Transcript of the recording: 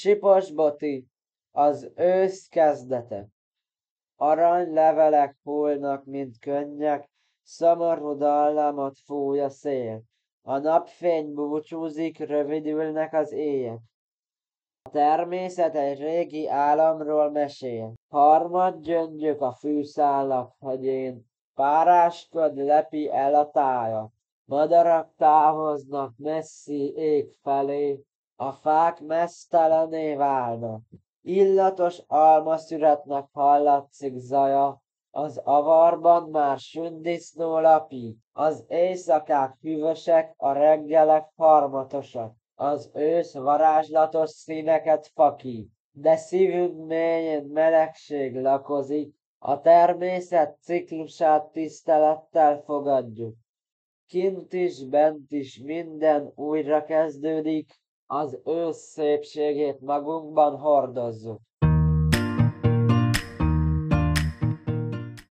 Siposboti, az ősz kezdete. Aranylevelek hullnak, mint könnyek, szomorú dallamot fúj a szél. A napfény búcsúzik, rövidülnek az éjek. A természet egy régi államról mesél. Harmadgyöngyök a fűszálak hegyén, páráskod lepi el a tájat. Madarak távoznak messzi ég felé, a fák meztelené válnak. Illatos almaszüretnek hallatszik zaja, az avarban már sündisznó lapít. Az éjszakák hűvösek, a reggelek harmatosak. Az ősz varázslatos színeket fakít, de szívünk mélyén melegség lakozik, a természet ciklusát tisztelettel fogadjuk. Kint is, bent is minden újra kezdődik, az ősz szépségét magunkban hordozzuk.